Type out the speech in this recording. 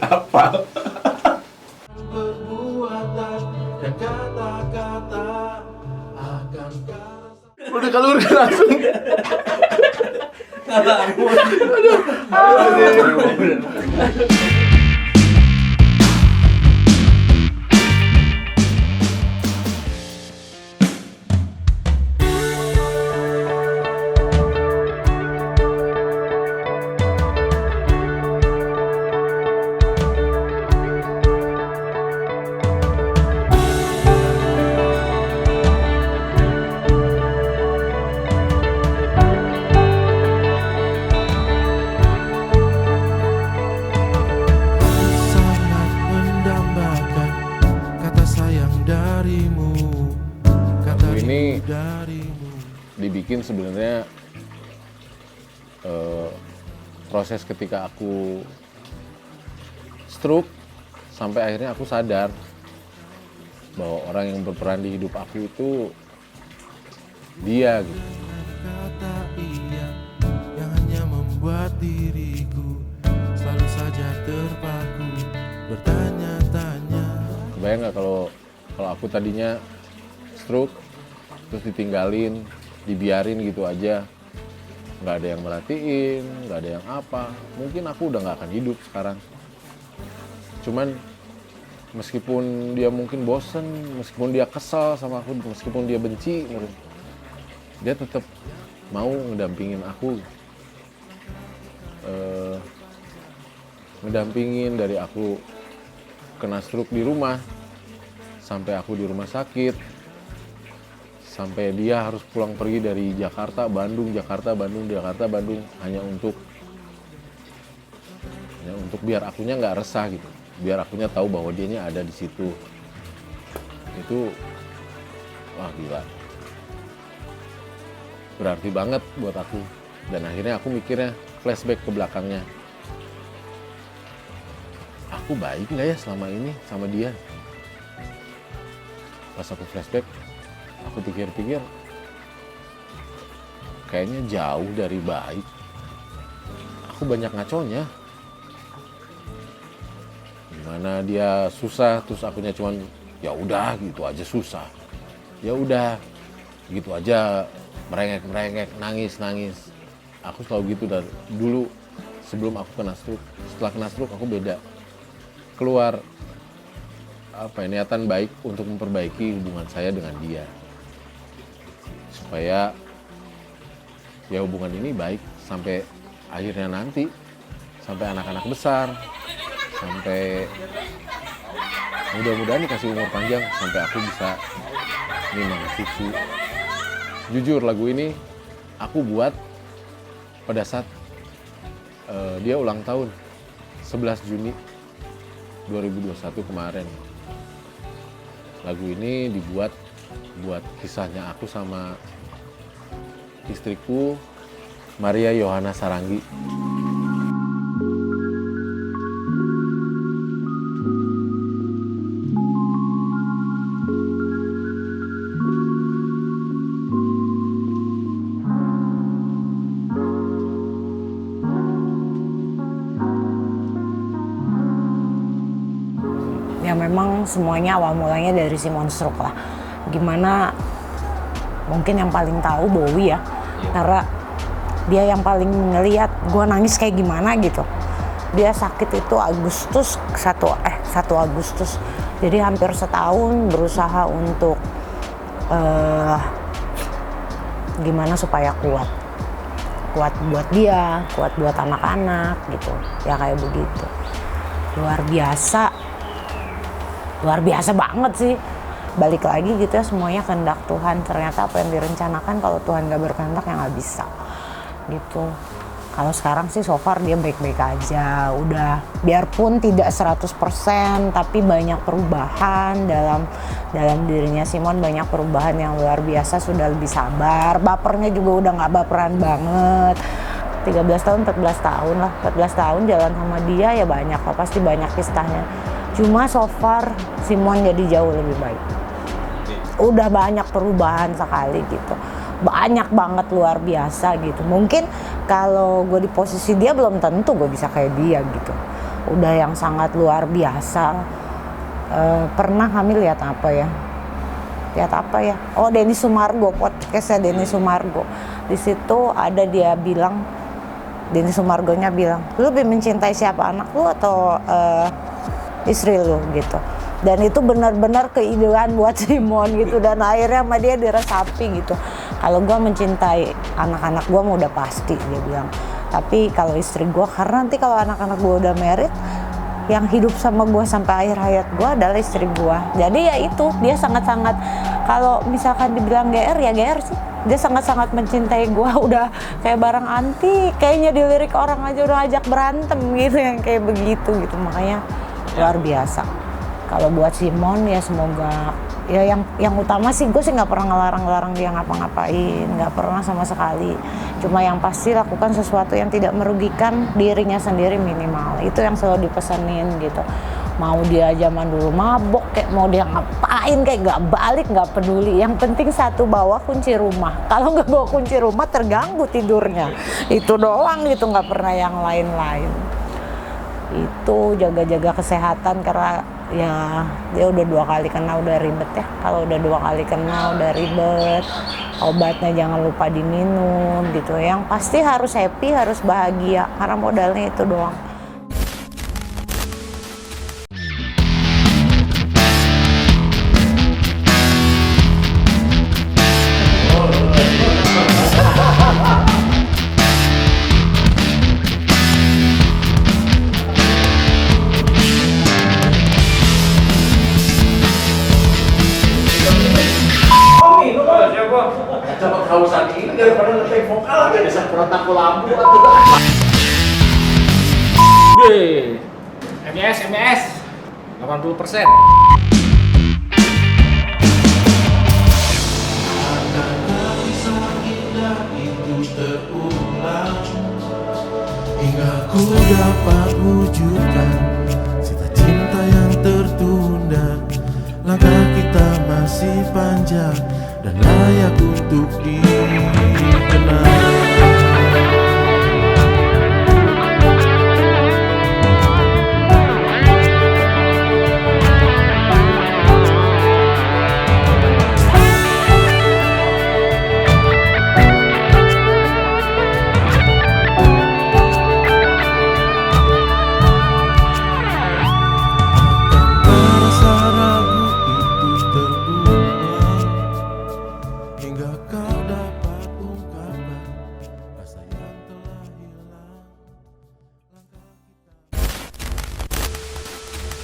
Apa? Udah keluar langsung. Kata ampun. Sangat mendambakan kata sayang darimu, kata Lagu ini rindu darimu. dibikin sebenarnya proses ketika aku stroke sampai akhirnya aku sadar bahwa orang yang berperan di hidup aku itu dia gitu. Kata iya yang hanya membuat diriku selalu saja terpaku bertanya-tanya. Kebayang nggak kalau aku tadinya stroke terus ditinggalin, dibiarin gitu aja, nggak ada yang merhatiin, nggak ada yang apa, mungkin aku udah nggak akan hidup sekarang. Cuman meskipun dia mungkin bosen, meskipun dia kesal sama aku, meskipun dia benci, dia tetap mau ngedampingin aku, ngedampingin dari aku kena stroke di rumah sampai aku di rumah sakit, sampai dia harus pulang pergi dari Jakarta, Bandung, Jakarta, Bandung, Jakarta, Bandung hanya untuk biar akunya nggak resah gitu, biar akunya tahu bahwa dianya ada di situ. Itu wah gila, berarti banget buat aku. Dan akhirnya aku mikirnya flashback ke belakangnya, aku baik nggak ya selama ini sama dia. Pas aku flashback, aku pikir-pikir kayaknya jauh dari baik. Aku banyak ngaconya. Gimana dia susah terus akunya cuman ya udah gitu aja susah. Ya udah gitu aja merengek-merengek, nangis-nangis. Aku selalu gitu dari dulu sebelum aku kena stroke. Setelah kena stroke aku beda. Keluar niatan baik untuk memperbaiki hubungan saya dengan dia. Supaya ya hubungan ini baik sampai akhirnya nanti, sampai anak-anak besar, sampai mudah-mudahan dikasih umur panjang sampai aku bisa nimang cucu. Jujur lagu ini aku buat pada saat dia ulang tahun 11 Juni 2021 kemarin. Lagu ini dibuat buat kisahnya aku sama istriku Maria Yohana Saranggi. Ya memang semuanya awal mulanya dari si Monstruk lah. Gimana mungkin yang paling tahu Bowie ya, karena dia yang paling ngelihat gue nangis kayak gimana gitu. Dia sakit itu Agustus 1 Agustus, jadi hampir setahun berusaha untuk gimana supaya kuat buat dia, kuat buat anak-anak gitu ya, kayak begitu. Luar biasa banget sih. Balik lagi gitu ya, semuanya kehendak Tuhan. Ternyata apa yang direncanakan kalau Tuhan gak berkehendak ya gak bisa gitu. Kalau sekarang sih so far dia baik-baik aja. Udah biarpun tidak 100% tapi banyak perubahan dalam dirinya Simon, banyak perubahan yang luar biasa. Sudah lebih sabar, bapernya juga udah gak baperan banget. 13 tahun, 14 tahun lah, 14 tahun jalan sama dia ya banyak lah, pasti banyak kisahnya. Cuma so far Simon jadi jauh lebih baik. Udah banyak perubahan sekali gitu. Banyak banget, luar biasa gitu. Mungkin kalau gue di posisi dia belum tentu gue bisa kayak dia gitu. udah yang sangat luar biasa. Pernah kami lihat apa ya? Oh, Denny Sumargo, podcastnya Denny Sumargo. Di situ ada dia bilang, Denny Sumargonya bilang, lu lebih mencintai siapa, anak lu atau istri lu gitu. Dan itu benar-benar keidean buat Simon gitu, dan akhirnya sama dia diresapi gitu. Kalau gue mencintai anak-anak gue mau udah pasti, dia bilang. Tapi kalau istri gue, karena nanti kalau anak-anak gue udah married, yang hidup sama gue sampai akhir hayat gue adalah istri gue. Jadi ya itu, dia sangat-sangat, kalau misalkan dibilang GR ya GR sih. Dia sangat-sangat mencintai gue, udah kayak barang antik, kayaknya di lirik orang aja udah ajak berantem gitu, yang kayak begitu gitu. Makanya luar biasa. Kalau buat Simon ya semoga, ya yang utama sih gue sih nggak pernah ngelarang-larang dia ngapa-ngapain, nggak pernah sama sekali. Cuma yang pasti lakukan sesuatu yang tidak merugikan dirinya sendiri minimal. Itu yang selalu dipesenin gitu. Mau dia zaman dulu mabok kayak mau dia ngapain kayak nggak balik, nggak peduli. Yang penting satu, bawa kunci rumah. Kalau nggak bawa kunci rumah terganggu tidurnya. Itu doang gitu, nggak pernah yang lain-lain. Itu jaga-jaga kesehatan karena ya dia udah 2 kali kena, udah ribet ya. Kalau udah 2 kali kena udah ribet. Obatnya jangan lupa diminum gitu. Yang pasti harus happy, harus bahagia karena modalnya itu doang. Coba kehausan ini daripada ngetek vokal aja bisa protak lampu atau MS 80%. Akankah kisah indah itu terulang hingga ku dapat wujudkan cita-cinta yang tertunda. Langkah kita masih panjang dan layak untuk dikenal.